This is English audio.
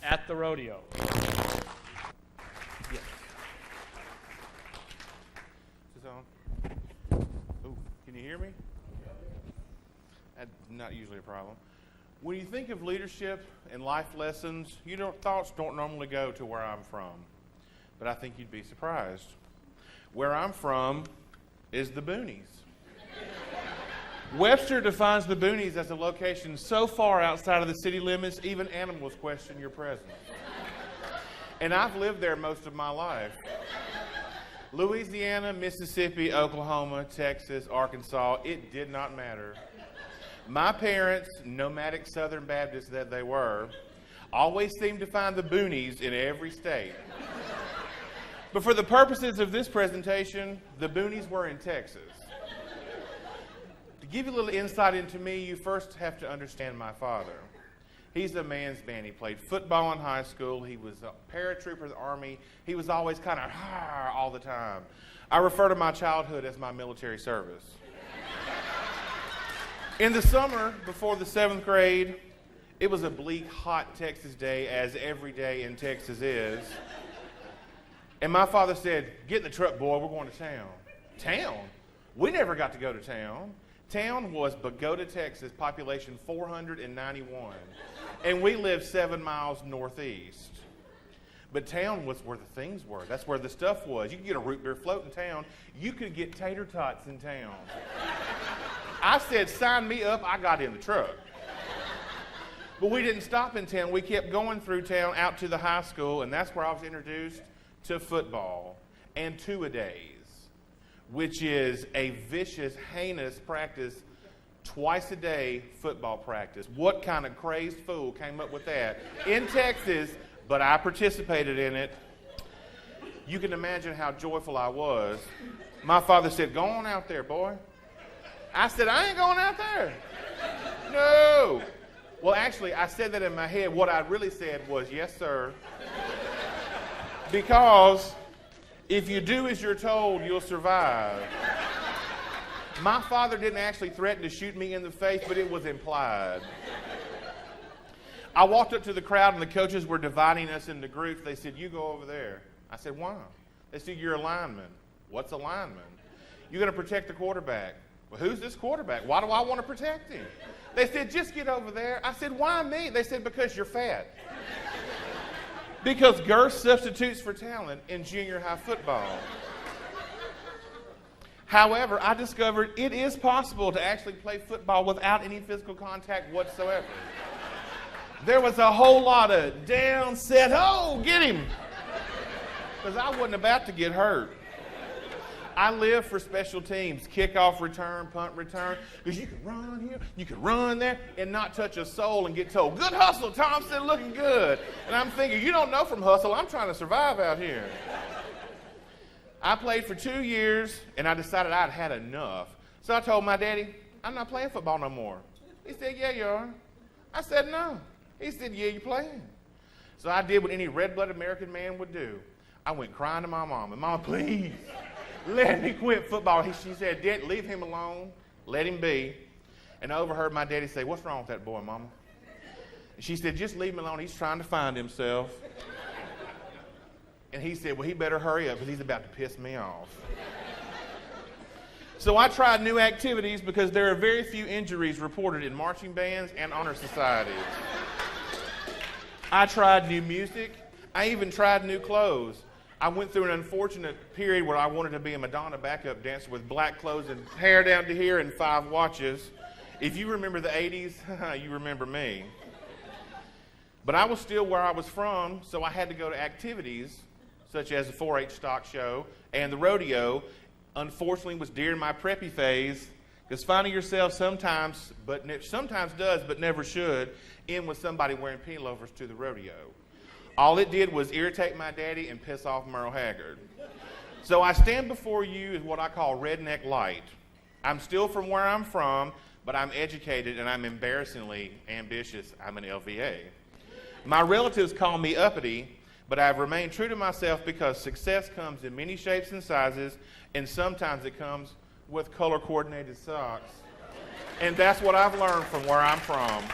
at the rodeo. Yes. Is this on? Ooh, can you hear me? That's not usually a problem. When you think of leadership and life lessons, thoughts don't normally go to where I'm from. But I think you'd be surprised. Where I'm from is the boonies. Webster defines the boonies as a location so far outside of the city limits, even animals question your presence. And I've lived there most of my life. Louisiana, Mississippi, Oklahoma, Texas, Arkansas, it did not matter. My parents, nomadic Southern Baptists that they were, always seemed to find the boonies in every state. But for the purposes of this presentation, the boonies were in Texas. To give you a little insight into me, you first have to understand my father. He's a man's man. He played football in high school. He was a paratrooper in the Army. He was always kind of all the time. I refer to my childhood as my military service. In the summer, before the 7th grade, it was a bleak, hot Texas day, as every day in Texas is. And my father said, "Get in the truck, boy, we're going to town." Town? We never got to go to town. Town was Bogota, Texas, population 491. And we lived 7 miles northeast. But town was where the things were. That's where the stuff was. You could get a root beer float in town. You could get tater tots in town. I said, "Sign me up." I got in the truck. But we didn't stop in town. We kept going through town out to the high school, and that's where I was introduced to football and two-a-days, which is a vicious, heinous practice, twice a day football practice. What kind of crazed fool came up with that in Texas, but I participated in it. You can imagine how joyful I was. My father said, "Go on out there, boy." I said, "I ain't going out there." No. Well, actually, I said that in my head. What I really said was, "Yes, sir." Because if you do as you're told, you'll survive. My father didn't actually threaten to shoot me in the face, but it was implied. I walked up to the crowd, and the coaches were dividing us into groups. They said, "You go over there." I said, "Why?" They said, "You're a lineman." "What's a lineman?" "You're going to protect the quarterback." "Well, who's this quarterback? Why do I want to protect him?" They said, "Just get over there." I said, "Why me?" They said, "Because you're fat." Because girth substitutes for talent in junior high football. However, I discovered it is possible to actually play football without any physical contact whatsoever. There was a whole lot of down, set, oh, get him. Because I wasn't about to get hurt. I live for special teams, kickoff return, punt return, because you can run here, you can run there, and not touch a soul and get told, "Good hustle, Thompson, looking good." And I'm thinking, you don't know from hustle, I'm trying to survive out here. I played for 2 years, and I decided I'd had enough. So I told my daddy, "I'm not playing football no more." He said, "Yeah, you are." I said, "No." He said, "Yeah, you're playing." So I did what any red-blooded American man would do. I went crying to my mom, and, "Mama, please, let me quit football." She said, "Dad, leave him alone. Let him be." And I overheard my daddy say, "What's wrong with that boy, Mama?" And she said, "Just leave him alone. He's trying to find himself." And he said, "Well, he better hurry up because he's about to piss me off." So I tried new activities because there are very few injuries reported in marching bands and honor societies. I tried new music. I even tried new clothes. I went through an unfortunate period where I wanted to be a Madonna backup dancer with black clothes and hair down to here and 5 watches. If you remember the 80s, you remember me. But I was still where I was from, so I had to go to activities such as the 4-H stock show and the rodeo. Unfortunately, was during my preppy phase, because finding yourself sometimes does, but never should, end with somebody wearing penny loafers to the rodeo. All it did was irritate my daddy and piss off Merle Haggard. So I stand before you as what I call redneck light. I'm still from where I'm from, but I'm educated and I'm embarrassingly ambitious. I'm an LVA. My relatives call me uppity, but I've remained true to myself because success comes in many shapes and sizes, and sometimes it comes with color-coordinated socks. And that's what I've learned from where I'm from.